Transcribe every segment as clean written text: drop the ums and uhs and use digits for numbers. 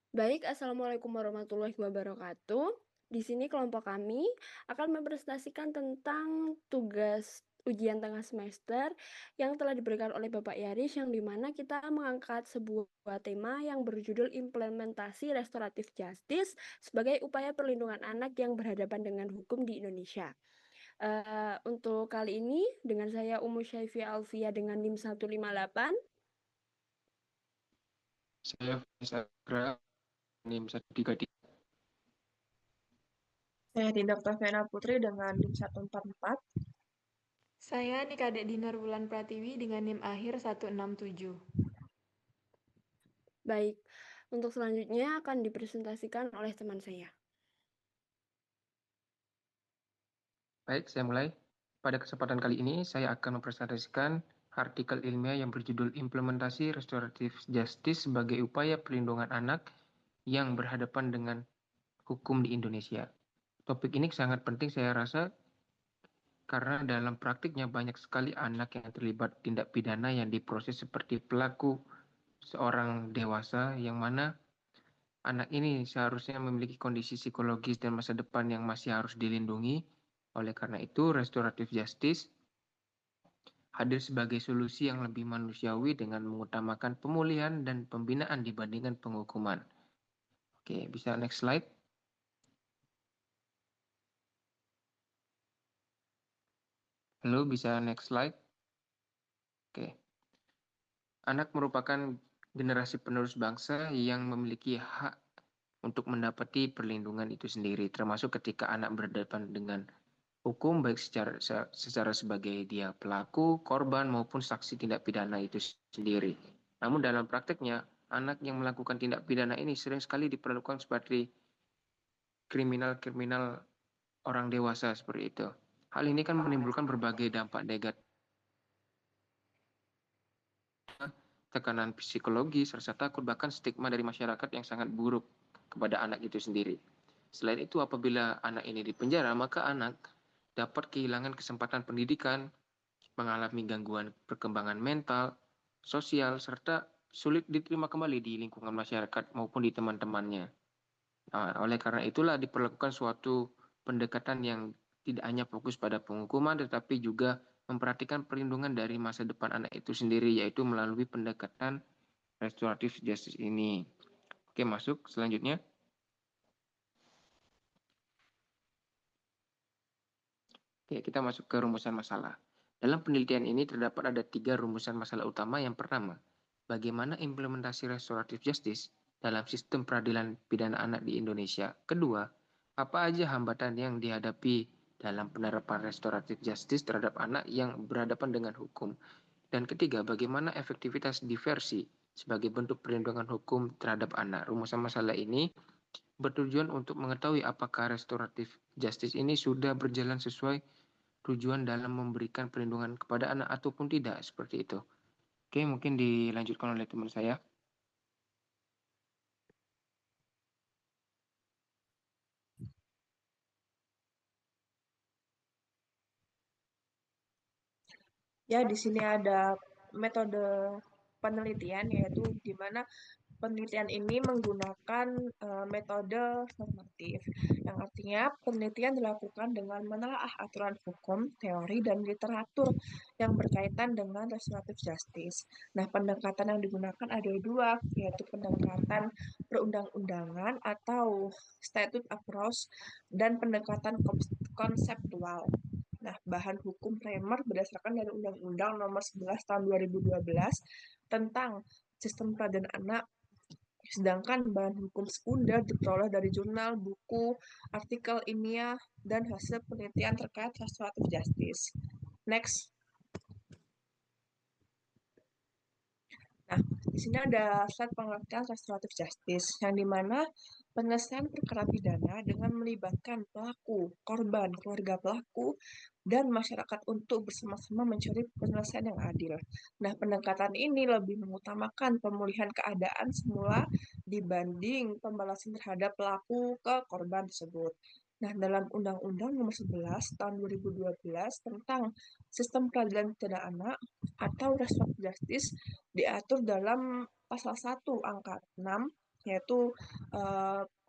Baik, Assalamualaikum warahmatullahi wabarakatuh. Di sini kelompok kami akan mempresentasikan tentang tugas ujian tengah semester yang telah diberikan oleh Bapak Yaris, yang dimana kita mengangkat sebuah tema yang berjudul implementasi restoratif justice sebagai upaya perlindungan anak yang berhadapan dengan hukum di Indonesia. Untuk kali ini dengan saya Umu Syaifi Alfia dengan NIM 158. Saya Faisal Agra, NIM 133. Saya Dinda Octaviana Putri dengan NIM 144. Saya Nikadek Dinar Wulan Pratiwi dengan NIM akhir 167. Baik, untuk selanjutnya akan dipresentasikan oleh teman saya. Baik, saya mulai. Pada kesempatan kali ini, saya akan mempresentasikan artikel ilmiah yang berjudul Implementasi Restoratif Justice sebagai upaya perlindungan anak yang berhadapan dengan hukum di Indonesia. Topik ini sangat penting saya rasa karena dalam praktiknya banyak sekali anak yang terlibat tindak pidana yang diproses seperti pelaku seorang dewasa yang mana anak ini seharusnya memiliki kondisi psikologis dan masa depan yang masih harus dilindungi. Oleh karena itu, restoratif justice hadir sebagai solusi yang lebih manusiawi dengan mengutamakan pemulihan dan pembinaan dibandingkan penghukuman. Oke, bisa next slide. Halo, bisa next slide. Oke. Anak merupakan generasi penerus bangsa yang memiliki hak untuk mendapati perlindungan itu sendiri, termasuk ketika anak berhadapan dengan hukum baik secara sebagai dia pelaku, korban maupun saksi tindak pidana itu sendiri. Namun dalam prakteknya, anak yang melakukan tindak pidana ini sering sekali diperlakukan seperti kriminal-kriminal orang dewasa seperti itu. Hal ini kan menimbulkan berbagai dampak negatif, tekanan psikologis, rasa takut, bahkan stigma dari masyarakat yang sangat buruk kepada anak itu sendiri. Selain itu, apabila anak ini dipenjara, maka anak dapat kehilangan kesempatan pendidikan, mengalami gangguan perkembangan mental, sosial, serta sulit diterima kembali di lingkungan masyarakat maupun di teman-temannya. Nah, oleh karena itulah diperlakukan suatu pendekatan yang tidak hanya fokus pada penghukuman, tetapi juga memperhatikan perlindungan dari masa depan anak itu sendiri, yaitu melalui pendekatan restoratif justice ini. Oke, masuk selanjutnya. Oke, kita masuk ke rumusan masalah. Dalam penelitian ini terdapat ada 3 rumusan masalah utama. Yang pertama, bagaimana implementasi restoratif justice dalam sistem peradilan pidana anak di Indonesia. Kedua, apa aja hambatan yang dihadapi dalam penerapan restoratif justice terhadap anak yang berhadapan dengan hukum. Dan ketiga, bagaimana efektivitas diversi sebagai bentuk perlindungan hukum terhadap anak. Rumusan masalah ini bertujuan untuk mengetahui apakah restoratif justice ini sudah berjalan sesuai tujuan dalam memberikan perlindungan kepada anak ataupun tidak, seperti itu. Oke, mungkin dilanjutkan oleh teman saya. Ya, di sini ada metode penelitian, yaitu di mana penelitian ini menggunakan metode normatif, yang artinya penelitian dilakukan dengan menelaah aturan hukum, teori, dan literatur yang berkaitan dengan restoratif justice. Nah, pendekatan yang digunakan ada dua, yaitu pendekatan perundang-undangan atau statute approach dan pendekatan konseptual. Nah, bahan hukum primer berdasarkan dari Undang-Undang Nomor 11 Tahun 2012 tentang Sistem Peradilan Anak. Sedangkan bahan hukum sekunder diperoleh dari jurnal, buku, artikel ilmiah, dan hasil penelitian terkait restoratif justice. Next. Nah, di sini ada slide pengertian restoratif justice, yang dimana penyelesaian perkara pidana dengan melibatkan pelaku, korban, keluarga pelaku, dan masyarakat untuk bersama-sama mencari penyelesaian yang adil. Nah, pendekatan ini lebih mengutamakan pemulihan keadaan semula dibanding pembalasan terhadap pelaku ke korban tersebut. Nah, dalam Undang-Undang Nomor 11 Tahun 2012 tentang Sistem Peradilan Pidana Anak atau Restoratif Justice diatur dalam pasal 1 angka 6, yaitu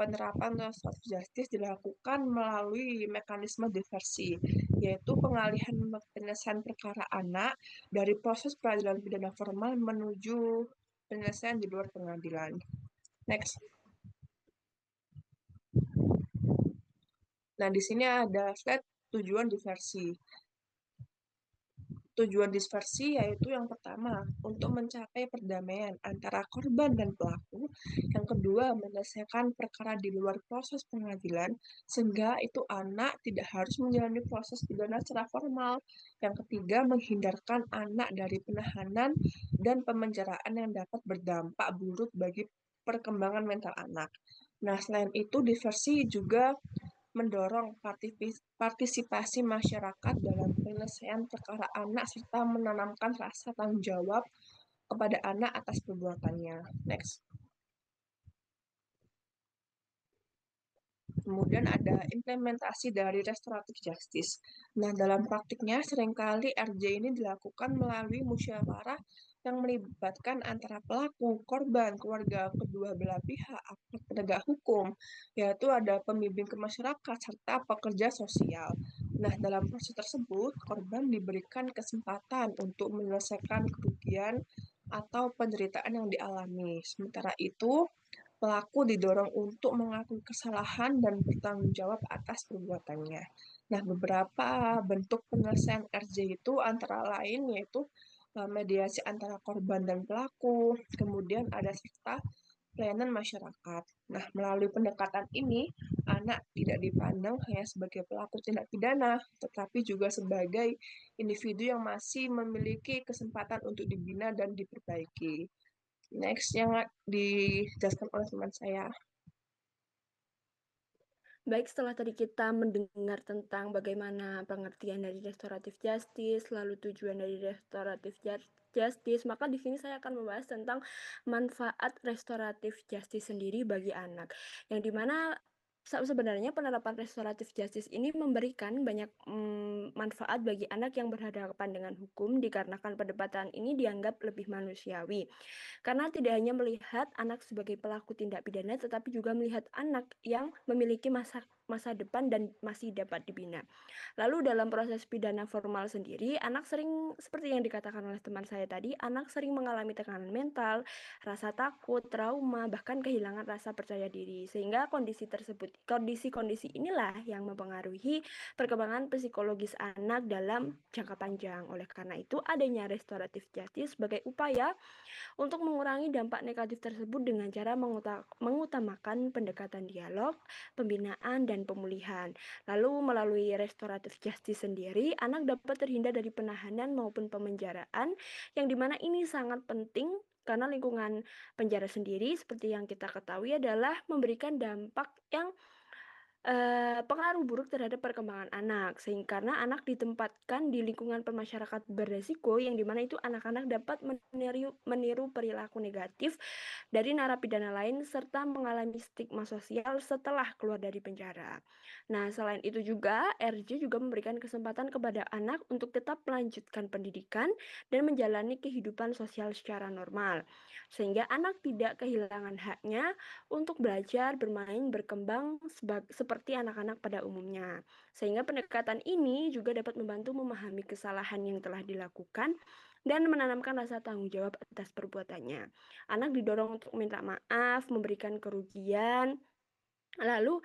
penerapan restoratif justice dilakukan melalui mekanisme diversi, yaitu pengalihan penyelesaian perkara anak dari proses peradilan pidana formal menuju penyelesaian di luar pengadilan. Next. Nah, di sini ada slide tujuan diversi. Tujuan diversi yaitu yang pertama, untuk mencapai perdamaian antara korban dan pelaku. Yang kedua, menyelesaikan perkara di luar proses pengadilan, sehingga itu anak tidak harus menjalani proses pidana secara formal. Yang ketiga, menghindarkan anak dari penahanan dan pemenjaraan yang dapat berdampak buruk bagi perkembangan mental anak. Nah, selain itu, diversi juga mendorong partisipasi masyarakat dalam penyelesaian perkara anak serta menanamkan rasa tanggung jawab kepada anak atas perbuatannya. Next. Kemudian ada implementasi dari restoratif justice. Nah, dalam praktiknya seringkali RJ ini dilakukan melalui musyawarah yang melibatkan antara pelaku, korban, keluarga, kedua belah pihak, aparat penegak hukum, yaitu ada pembimbing ke masyarakat, serta pekerja sosial. Nah, dalam proses tersebut, korban diberikan kesempatan untuk menyelesaikan kerugian atau penderitaan yang dialami. Sementara itu, pelaku didorong untuk mengakui kesalahan dan bertanggung jawab atas perbuatannya. Nah, beberapa bentuk penyelesaian RJ itu antara lain yaitu mediasi antara korban dan pelaku, kemudian ada serta pelayanan masyarakat. Nah, melalui pendekatan ini, anak tidak dipandang hanya sebagai pelaku tindak pidana, tetapi juga sebagai individu yang masih memiliki kesempatan untuk dibina dan diperbaiki. Next, yang dijelaskan oleh teman saya. Baik, setelah tadi kita mendengar tentang bagaimana pengertian dari restoratif justice, lalu tujuan dari restoratif justice, maka di sini saya akan membahas tentang manfaat restoratif justice sendiri bagi anak, yang dimana sebenarnya penerapan restoratif justice ini memberikan banyak manfaat bagi anak yang berhadapan dengan hukum, dikarenakan pendekatan ini dianggap lebih manusiawi. Karena tidak hanya melihat anak sebagai pelaku tindak pidana, tetapi juga melihat anak yang memiliki masa depan dan masih dapat dibina. Lalu dalam proses pidana formal sendiri, anak sering, seperti yang dikatakan oleh teman saya tadi, anak sering mengalami tekanan mental, rasa takut, trauma, bahkan kehilangan rasa percaya diri. Sehingga kondisi-kondisi inilah yang mempengaruhi perkembangan psikologis anak dalam jangka panjang. Oleh karena itu, adanya restoratif justice sebagai upaya untuk mengurangi dampak negatif tersebut dengan cara mengutamakan pendekatan dialog, pembinaan, dan pemulihan. Lalu melalui restoratif justice sendiri, anak dapat terhindar dari penahanan maupun pemenjaraan, yang dimana ini sangat penting karena lingkungan penjara sendiri seperti yang kita ketahui adalah memberikan dampak yang pengaruh buruk terhadap perkembangan anak, sehingga karena anak ditempatkan di lingkungan bermasyarakat beresiko, yang dimana itu anak-anak dapat meniru perilaku negatif dari narapidana lain serta mengalami stigma sosial setelah keluar dari penjara. Nah, selain itu juga RJ juga memberikan kesempatan kepada anak untuk tetap melanjutkan pendidikan dan menjalani kehidupan sosial secara normal, sehingga anak tidak kehilangan haknya untuk belajar, bermain, berkembang seperti anak-anak pada umumnya. Sehingga pendekatan ini juga dapat membantu memahami kesalahan yang telah dilakukan dan menanamkan rasa tanggung jawab atas perbuatannya. Anak didorong untuk minta maaf, memberikan kerugian, lalu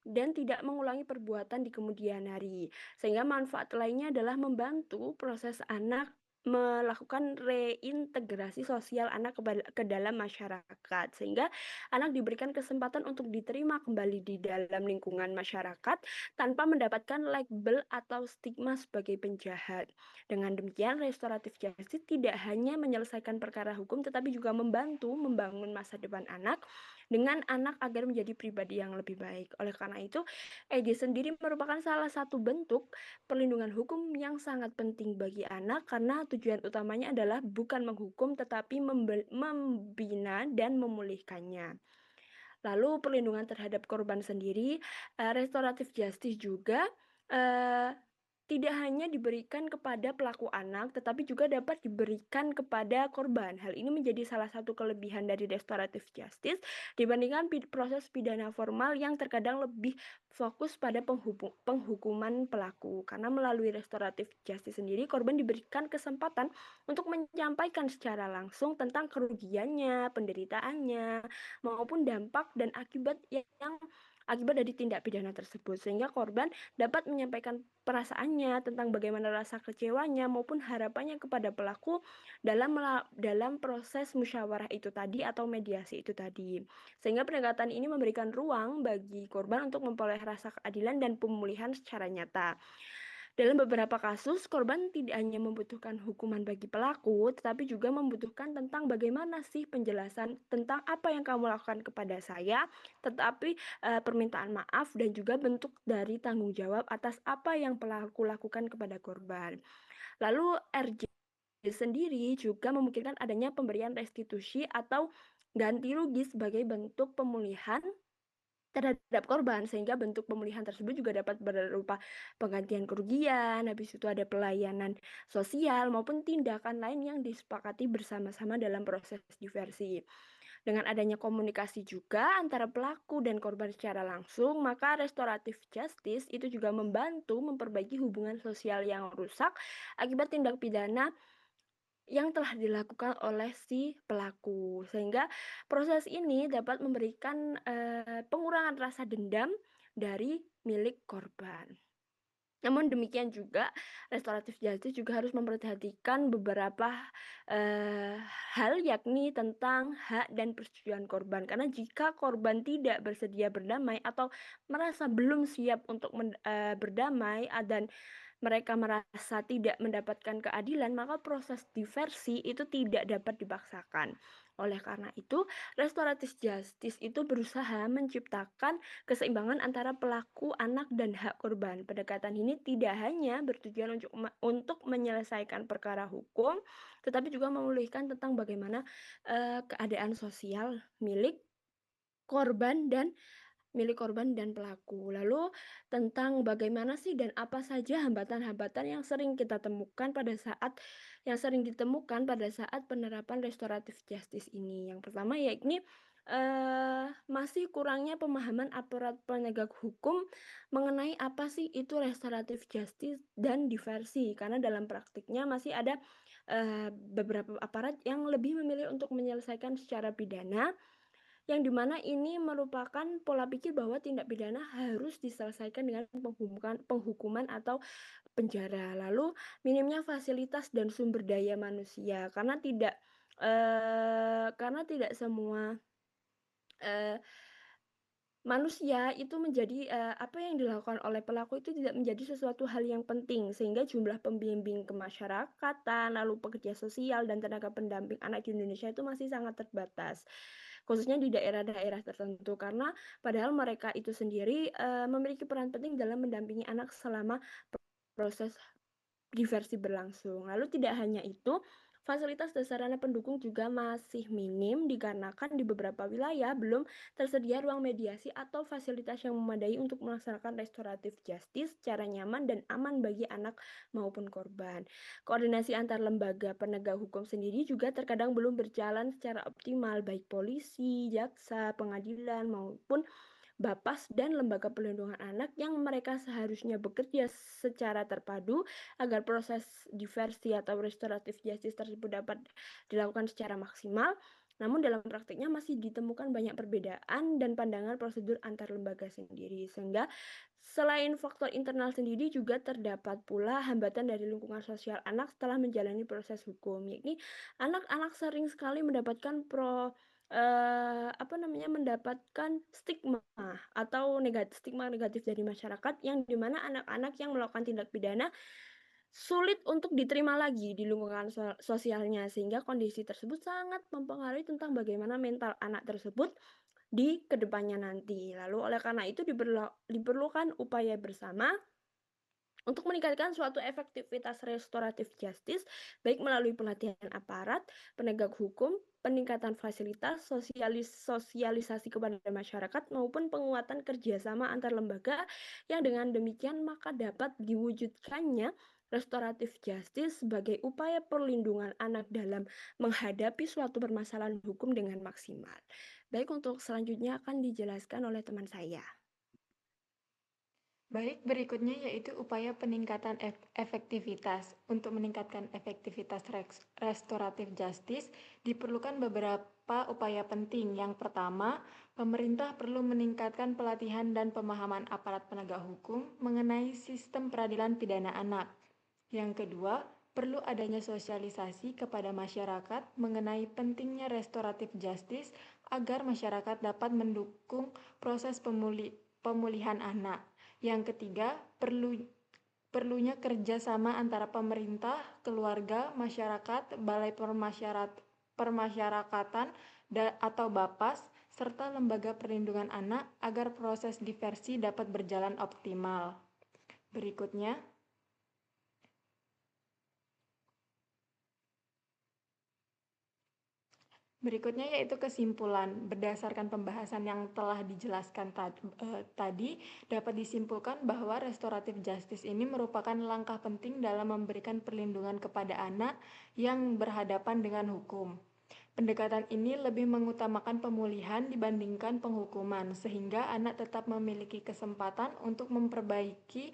dan tidak mengulangi perbuatan di kemudian hari. Sehingga manfaat lainnya adalah membantu proses anak melakukan reintegrasi sosial anak ke dalam masyarakat, sehingga anak diberikan kesempatan untuk diterima kembali di dalam lingkungan masyarakat tanpa mendapatkan label atau stigma sebagai penjahat. Dengan demikian, restoratif justice tidak hanya menyelesaikan perkara hukum, tetapi juga membantu membangun masa depan anak dengan anak agar menjadi pribadi yang lebih baik. Oleh karena itu, EG sendiri merupakan salah satu bentuk perlindungan hukum yang sangat penting bagi anak, karena tujuan utamanya adalah bukan menghukum tetapi membina dan memulihkannya. Lalu perlindungan terhadap korban sendiri, restoratif justice juga tidak hanya diberikan kepada pelaku anak, tetapi juga dapat diberikan kepada korban. Hal ini menjadi salah satu kelebihan dari restoratif justice dibandingkan proses pidana formal yang terkadang lebih fokus pada penghukuman pelaku. Karena melalui restoratif justice sendiri, korban diberikan kesempatan untuk menyampaikan secara langsung tentang kerugiannya, penderitaannya, maupun dampak dan akibat dari tindak pidana tersebut, sehingga korban dapat menyampaikan perasaannya tentang bagaimana rasa kecewanya maupun harapannya kepada pelaku dalam proses musyawarah itu tadi atau mediasi itu tadi. Sehingga pendekatan ini memberikan ruang bagi korban untuk memperoleh rasa keadilan dan pemulihan secara nyata. Dalam beberapa kasus, korban tidak hanya membutuhkan hukuman bagi pelaku, tetapi juga membutuhkan tentang bagaimana sih penjelasan tentang apa yang kamu lakukan kepada saya, tetapi permintaan maaf dan juga bentuk dari tanggung jawab atas apa yang pelaku lakukan kepada korban. Lalu RJ sendiri juga memungkinkan adanya pemberian restitusi atau ganti rugi sebagai bentuk pemulihan terhadap korban, sehingga bentuk pemulihan tersebut juga dapat berupa penggantian kerugian, habis itu ada pelayanan sosial maupun tindakan lain yang disepakati bersama-sama dalam proses diversi. Dengan adanya komunikasi juga antara pelaku dan korban secara langsung, maka restoratif justice itu juga membantu memperbaiki hubungan sosial yang rusak akibat tindak pidana yang telah dilakukan oleh si pelaku, sehingga proses ini dapat memberikan pengurangan rasa dendam dari milik korban. Namun demikian juga, restoratif justice juga harus memperhatikan beberapa hal, yakni tentang hak dan persetujuan korban. Karena jika korban tidak bersedia berdamai atau merasa belum siap untuk berdamai dan mereka merasa tidak mendapatkan keadilan, maka proses diversi itu tidak dapat dipaksakan. Oleh karena itu, restoratif justice itu berusaha menciptakan keseimbangan antara pelaku, anak, dan hak korban. Pendekatan ini tidak hanya bertujuan untuk menyelesaikan perkara hukum, tetapi juga memulihkan tentang bagaimana keadaan sosial milik korban dan pelaku. Lalu tentang bagaimana sih dan apa saja hambatan-hambatan yang sering ditemukan pada saat penerapan restoratif justice ini. Yang pertama yakni masih kurangnya pemahaman aparat penegak hukum mengenai apa sih itu restoratif justice dan diversi, karena dalam praktiknya masih ada beberapa aparat yang lebih memilih untuk menyelesaikan secara pidana, yang dimana ini merupakan pola pikir bahwa tindak pidana harus diselesaikan dengan penghukuman atau penjara. Lalu minimnya fasilitas dan sumber daya manusia, karena tidak semua manusia itu menjadi apa yang dilakukan oleh pelaku itu tidak menjadi sesuatu hal yang penting, sehingga jumlah pembimbing kemasyarakatan, lalu pekerja sosial dan tenaga pendamping anak di Indonesia itu masih sangat terbatas, khususnya di daerah-daerah tertentu, karena padahal mereka itu sendiri memiliki peran penting dalam mendampingi anak selama proses diversi berlangsung. Lalu tidak hanya itu, fasilitas dan sarana pendukung juga masih minim dikarenakan di beberapa wilayah belum tersedia ruang mediasi atau fasilitas yang memadai untuk melaksanakan restoratif justice secara nyaman dan aman bagi anak maupun korban. Koordinasi antar lembaga penegak hukum sendiri juga terkadang belum berjalan secara optimal, baik polisi, jaksa, pengadilan maupun Bapas dan lembaga pelindungan anak, yang mereka seharusnya bekerja secara terpadu agar proses diversi atau restoratif justice tersebut dapat dilakukan secara maksimal. Namun dalam praktiknya masih ditemukan banyak perbedaan dan pandangan prosedur antar lembaga sendiri, sehingga selain faktor internal sendiri juga terdapat pula hambatan dari lingkungan sosial anak setelah menjalani proses hukum, yakni anak-anak sering sekali mendapatkan mendapatkan stigma atau stigma negatif dari masyarakat, yang dimana anak-anak yang melakukan tindak pidana sulit untuk diterima lagi di lingkungan sosialnya, sehingga kondisi tersebut sangat mempengaruhi tentang bagaimana mental anak tersebut di kedepannya nanti. Lalu oleh karena itu diperlukan upaya bersama Untuk meningkatkan suatu efektivitas restoratif justice, baik melalui pelatihan aparat, penegak hukum, peningkatan fasilitas, sosialisasi kepada masyarakat, maupun penguatan kerjasama antar lembaga, yang dengan demikian maka dapat diwujudkannya restoratif justice sebagai upaya perlindungan anak dalam menghadapi suatu permasalahan hukum dengan maksimal. Baik, untuk selanjutnya akan dijelaskan oleh teman saya. Baik, berikutnya yaitu upaya peningkatan efektivitas. Untuk meningkatkan efektivitas restoratif justice, diperlukan beberapa upaya penting. Yang pertama, pemerintah perlu meningkatkan pelatihan dan pemahaman aparat penegak hukum mengenai sistem peradilan pidana anak. Yang kedua, perlu adanya sosialisasi kepada masyarakat mengenai pentingnya restoratif justice agar masyarakat dapat mendukung proses pemulihan anak. Yang ketiga, perlunya kerjasama antara pemerintah, keluarga, masyarakat, balai permasyarakatan, atau BAPAS, serta lembaga perlindungan anak agar proses diversi dapat berjalan optimal. Berikutnya yaitu kesimpulan. Berdasarkan pembahasan yang telah dijelaskan tadi, dapat disimpulkan bahwa restoratif justice ini merupakan langkah penting dalam memberikan perlindungan kepada anak yang berhadapan dengan hukum. Pendekatan ini lebih mengutamakan pemulihan dibandingkan penghukuman, sehingga anak tetap memiliki kesempatan untuk memperbaiki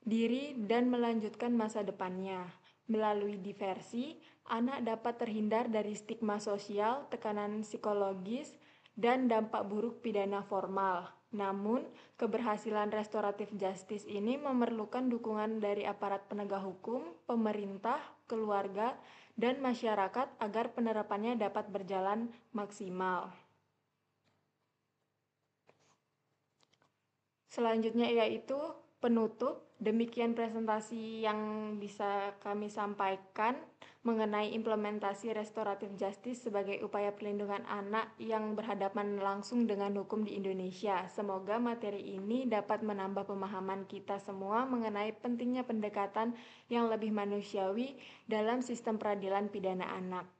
diri dan melanjutkan masa depannya. Melalui diversi, anak dapat terhindar dari stigma sosial, tekanan psikologis, dan dampak buruk pidana formal. Namun, keberhasilan restoratif justice ini memerlukan dukungan dari aparat penegak hukum, pemerintah, keluarga, dan masyarakat agar penerapannya dapat berjalan maksimal. Selanjutnya yaitu penutup. Demikian presentasi yang bisa kami sampaikan mengenai implementasi restoratif justice sebagai upaya perlindungan anak yang berhadapan langsung dengan hukum di Indonesia. Semoga materi ini dapat menambah pemahaman kita semua mengenai pentingnya pendekatan yang lebih manusiawi dalam sistem peradilan pidana anak.